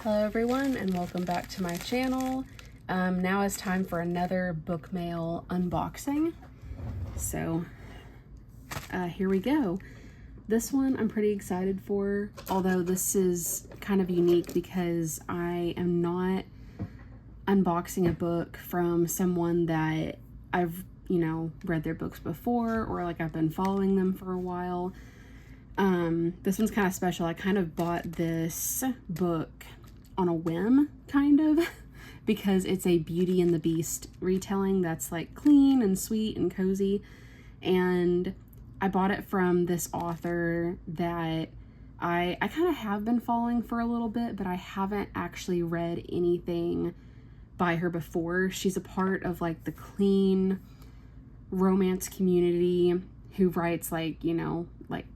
Hello everyone and welcome back to my channel. Now it's time for another book mail unboxing. So here we go. This one I'm pretty excited for, although this is kind of unique because I am not unboxing a book from someone that I've, read their books before, or like I've been following them for a while. This one's kind of special. I kind of bought this book on a whim, kind of, because it's a Beauty and the Beast retelling that's like clean and sweet and cozy. And I bought it from this author that I kind of have been following for a little bit, but I haven't actually read anything by her before. She's a part of like the clean romance community who writes like, like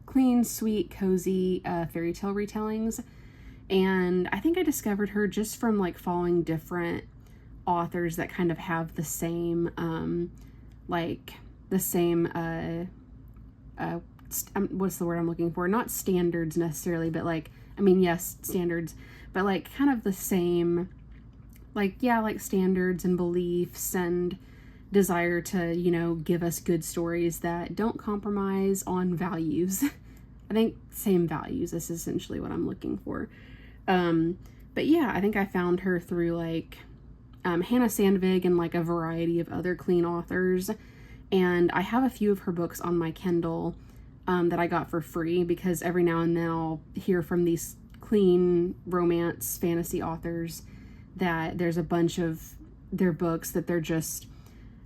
clean, sweet, cozy fairy tale retellings. And I think I discovered her just from like following different authors that kind of have the same, what's the word I'm looking for? Not standards necessarily, but like, yes, standards, but like kind of the same, like standards and beliefs and desire to, give us good stories that don't compromise on values. I think same values is essentially what I'm looking for. But yeah, I think I found her through like Hannah Sandvig and like a variety of other clean authors. And I have a few of her books on my Kindle that I got for free, because every now and then I'll hear from these clean romance fantasy authors that there's a bunch of their books that they're just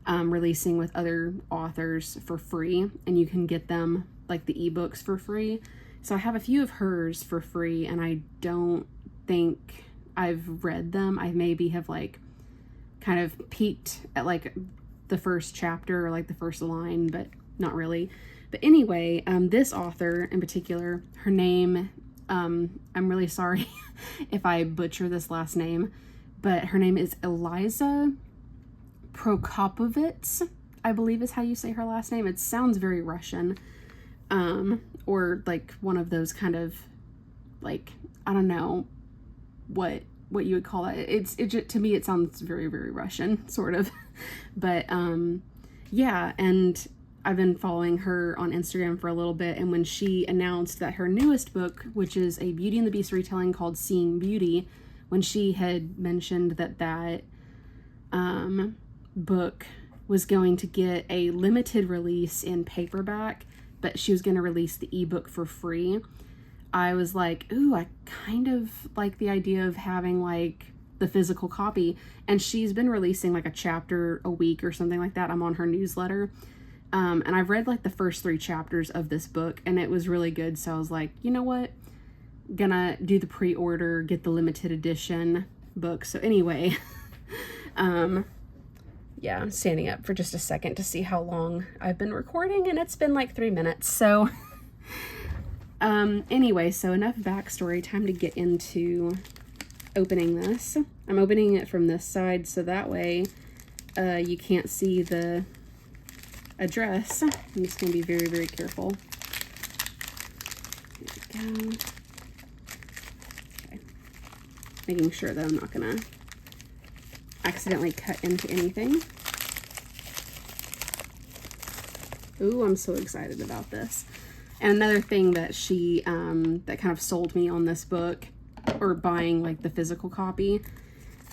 releasing with other authors for free, and you can get them like the ebooks for free. So I have a few of hers for free, and I don't think I've read them. I maybe have like kind of peeked at like the first chapter or like the first line, but not really. But anyway, this author in particular, her name, I'm really sorry if I butcher this last name, but her name is Eliza Prokopovits, I believe is how you say her last name. It sounds very Russian, or like one of those kind of like, I don't know what you would call it. To me it sounds very, very Russian, sort of. But yeah, and I've been following her on Instagram for a little bit, and when she announced that her newest book, which is a Beauty and the Beast retelling called Seeing Beauty, when she had mentioned that book was going to get a limited release in paperback, but she was going to release the ebook for free, I was like, ooh, I kind of like the idea of having like the physical copy. And she's been releasing like a chapter a week or something like that. I'm on her newsletter. And I've read like the first 3 chapters of this book, and it was really good. So I was like, you know what? Gonna do the pre-order, get the limited edition book. So anyway, yeah, I'm standing up for just a second to see how long I've been recording, and it's been like 3 minutes. So anyway, so enough backstory, time to get into opening this. I'm opening it from this side, so that way you can't see the address. I'm just going to be very, very careful. There we go. Okay. Making sure that I'm not going to accidentally cut into anything. Ooh, I'm so excited about this. And another thing that she, that kind of sold me on this book, or buying like the physical copy,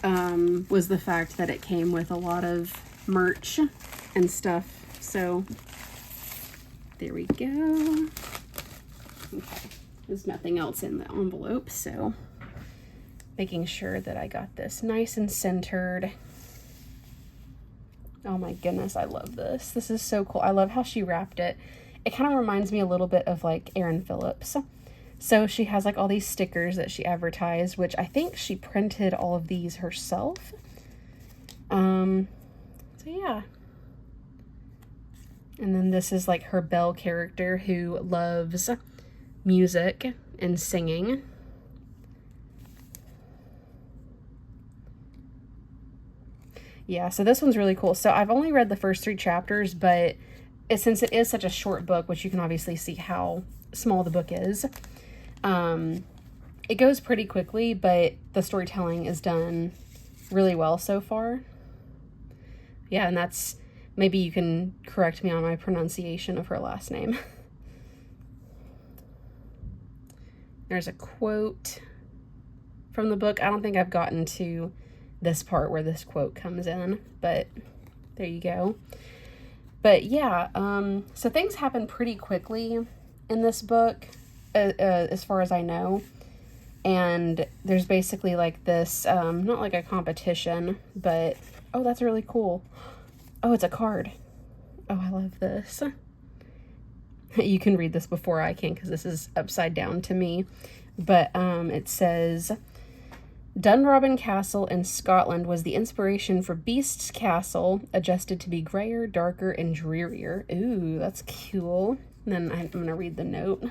was the fact that it came with a lot of merch and stuff. So there we go. Okay, there's nothing else in the envelope, so making sure that I got this nice and centered. Oh my goodness, I love this. This is so cool. I love how she wrapped it. It kind of reminds me a little bit of like Erin Phillips. So she has like all these stickers that she advertised, which I think she printed all of these herself. So yeah. And then this is like her Belle character who loves music and singing. Yeah, so this one's really cool. So I've only read the first 3 chapters, but since it is such a short book, which you can obviously see how small the book is, it goes pretty quickly, but the storytelling is done really well so far. Yeah, and that's, maybe you can correct me on my pronunciation of her last name. There's a quote from the book. I don't think I've gotten to this part where this quote comes in, but there you go. But yeah, so things happen pretty quickly in this book, as far as I know. And there's basically like this, not like a competition, but, oh, that's really cool. Oh, it's a card. Oh, I love this. You can read this before I can because this is upside down to me. But it says, Dunrobin Castle in Scotland was the inspiration for Beast's Castle, adjusted to be grayer, darker, and drearier. Ooh, that's cool. And then I'm going to read the note.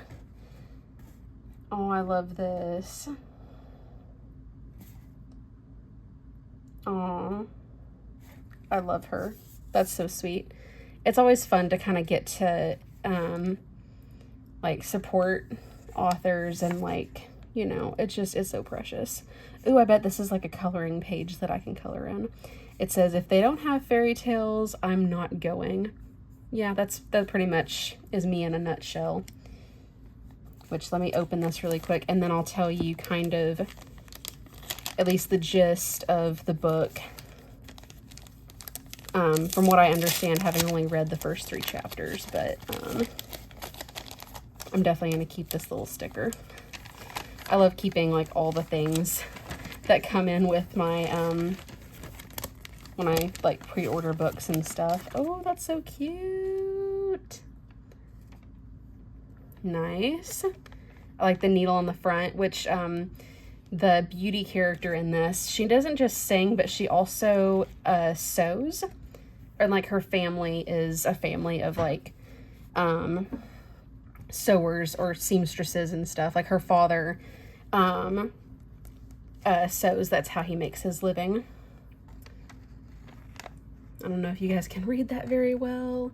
Oh, I love this. Oh, I love her. That's so sweet. It's always fun to kind of get to, like, support authors and, like, you know, it's so precious. Ooh, I bet this is like a coloring page that I can color in. It says, if they don't have fairy tales, I'm not going. Yeah, that pretty much is me in a nutshell. Which, let me open this really quick, and then I'll tell you kind of, at least the gist of the book. From what I understand, having only read the first 3 chapters, but I'm definitely going to keep this little sticker. I love keeping, like, all the things that come in with my, when I, like, pre-order books and stuff. Oh, that's so cute. Nice. I like the needle on the front, which, the beauty character in this, she doesn't just sing, but she also, sews. And, like, her family is a family of, like, sewers or seamstresses and stuff. Like, her father, sews. That's how he makes his living. I don't know if you guys can read that very well.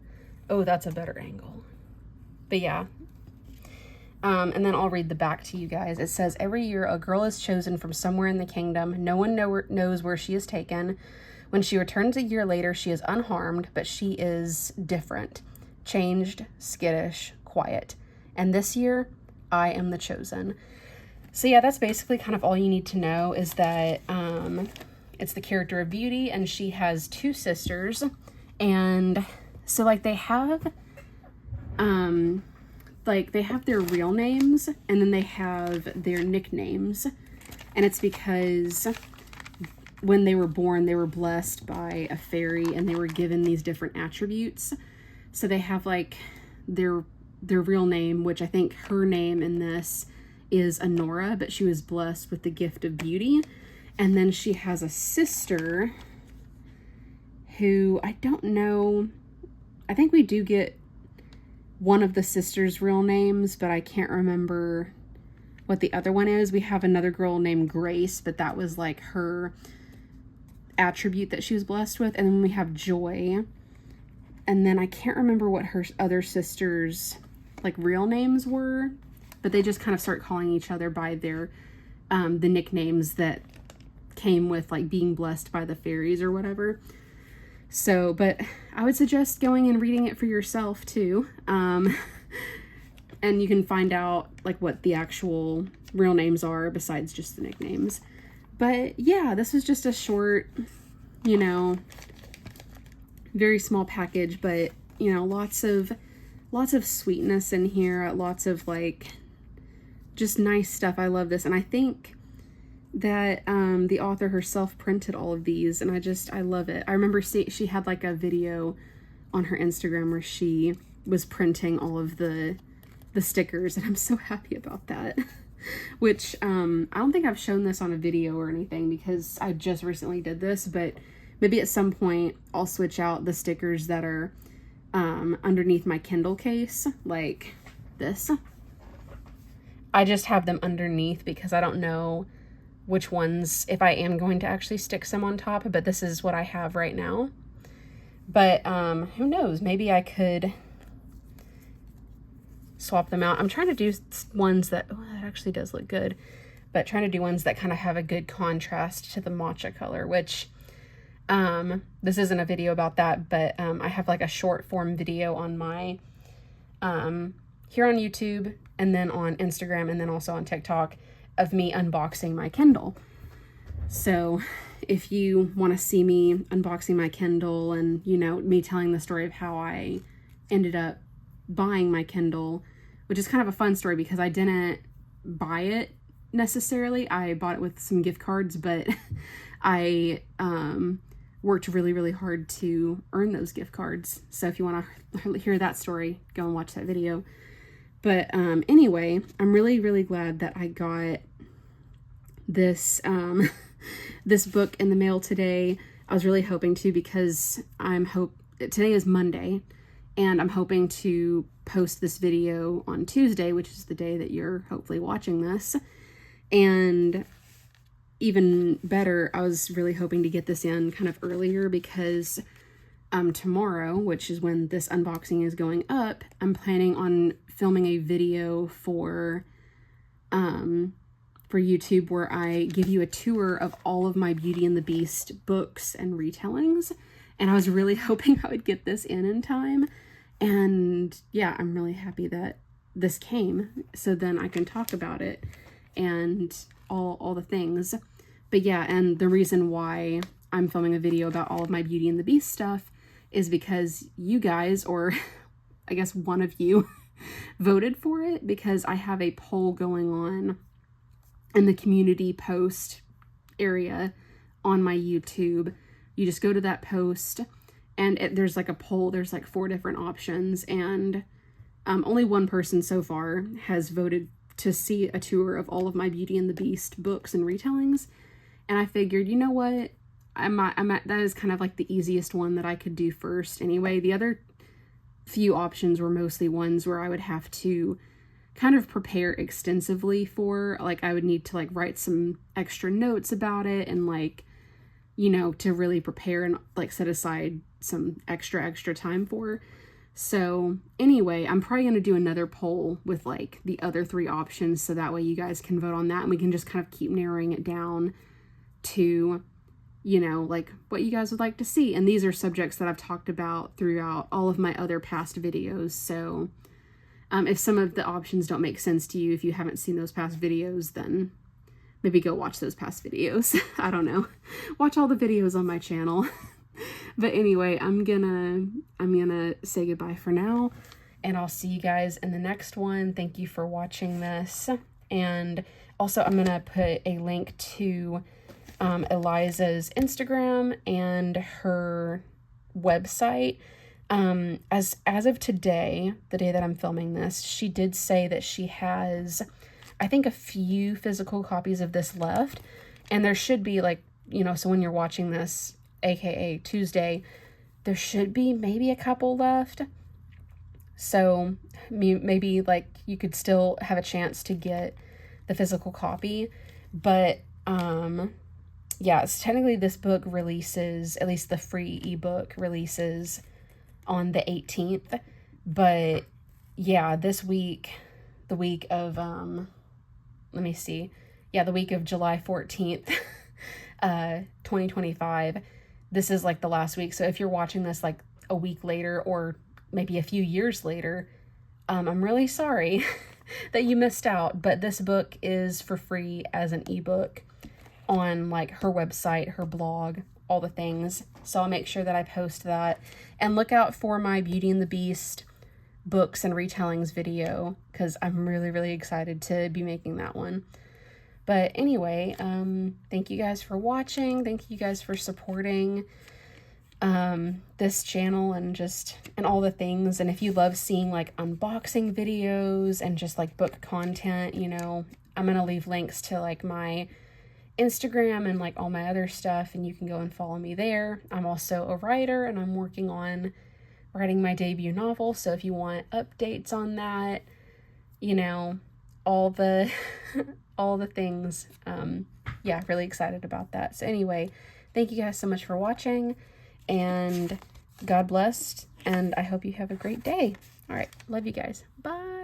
Oh, that's a better angle. But yeah. And then I'll read the back to you guys. It says, every year a girl is chosen from somewhere in the kingdom. No one knows where she is taken. When she returns a year later, she is unharmed, but she is different. Changed, skittish, quiet. And this year, I am the chosen. So yeah, that's basically kind of all you need to know, is that it's the character of Beauty, and she has 2 sisters. And so, like, they have their real names, and then they have their nicknames. And it's because when they were born, they were blessed by a fairy, and they were given these different attributes. So they have, like, their real name, which I think her name in this is Honora, but she was blessed with the gift of beauty. And then she has a sister who, I don't know, I think we do get one of the sisters' real names, but I can't remember what the other one is. We have another girl named Grace, but that was, like, her attribute that she was blessed with. And then we have Joy. And then I can't remember what her other sisters' like real names were, but they just kind of start calling each other by their the nicknames that came with, like, being blessed by the fairies or whatever. So, but I would suggest going and reading it for yourself too. And you can find out, like, what the actual real names are besides just the nicknames. But yeah, this was just a short, you know, very small package, but, you know, lots of sweetness in here, lots of, like, just nice stuff. I love this. And I think that the author herself printed all of these, and I love it. I remember she had, like, a video on her Instagram where she was printing all of the stickers, and I'm so happy about that. Which I don't think I've shown this on a video or anything because I just recently did this, but maybe at some point I'll switch out the stickers that are underneath my Kindle case, like this. I just have them underneath because I don't know which ones, if I am going to actually stick some on top, but this is what I have right now. But who knows, maybe I could swap them out. I'm trying to do ones that, oh, that actually does look good. but trying to do ones that kind of have a good contrast to the matcha color, which this isn't a video about that, but I have like a short form video on my here on YouTube, and then on Instagram, and then also on TikTok, of me unboxing my Kindle. So if you want to see me unboxing my Kindle and, you know, me telling the story of how I ended up buying my Kindle, which is kind of a fun story because I didn't buy it necessarily. I bought it with some gift cards, but I worked really, really hard to earn those gift cards. So if you want to hear that story, go and watch that video. But anyway, I'm really, really glad that I got this this book in the mail today. I was really hoping to, because today is Monday, and I'm hoping to post this video on Tuesday, which is the day that you're hopefully watching this. And even better, I was really hoping to get this in kind of earlier, because tomorrow, which is when this unboxing is going up, I'm planning on filming a video for YouTube where I give you a tour of all of my Beauty and the Beast books and retellings. And I was really hoping I would get this in time. And yeah, I'm really happy that this came, so then I can talk about it and all the things. But yeah, and the reason why I'm filming a video about all of my Beauty and the Beast stuff is because you guys, or I guess one of you, voted for it, because I have a poll going on in the community post area on my YouTube. You just go to that post, and there's like a poll. There's like 4 different options, and only one person so far has voted to see a tour of all of my Beauty and the Beast books and retellings. And I figured, you know what, that is kind of like the easiest one that I could do first anyway. The other few options were mostly ones where I would have to kind of prepare extensively for, like I would need to like write some extra notes about it, and like, you know, to really prepare and like set aside some extra time for. So anyway, I'm probably going to do another poll with like the other 3 options, so that way you guys can vote on that, and we can just kind of keep narrowing it down to, you know, like what you guys would like to see. And these are subjects that I've talked about throughout all of my other past videos. So if some of the options don't make sense to you, if you haven't seen those past videos, then maybe go watch those past videos. I don't know. Watch all the videos on my channel. But anyway, I'm gonna say goodbye for now, and I'll see you guys in the next one. Thank you for watching this. And also I'm gonna put a link to Eliza's Instagram and her website. As of today, the day that I'm filming this, she did say that she has, I think, a few physical copies of this left, and there should be, like, you know, so when you're watching this, aka Tuesday, there should be maybe a couple left. So maybe like you could still have a chance to get the physical copy. But yeah, so technically this book releases, at least the free ebook releases on the 18th. But yeah, this week, the week of let me see. Yeah, the week of July 14th, 2025. This is like the last week. So if you're watching this like a week later, or maybe a few years later, I'm really sorry that you missed out. But this book is for free as an ebook on like her website, her blog, all the things. So I'll make sure that I post that. And look out for my Beauty and the Beast books and retellings video, because I'm really, really excited to be making that one. But anyway, thank you guys for watching. Thank you guys for supporting this channel and all the things. And if you love seeing like unboxing videos and just like book content, you know, I'm gonna leave links to like my Instagram and like all my other stuff, and you can go and follow me there. I'm also a writer, and I'm working on writing my debut novel. So if you want updates on that, you know, all the all the things, yeah, really excited about that. So anyway, thank you guys so much for watching, and God bless, and I hope you have a great day. All right, love you guys. Bye.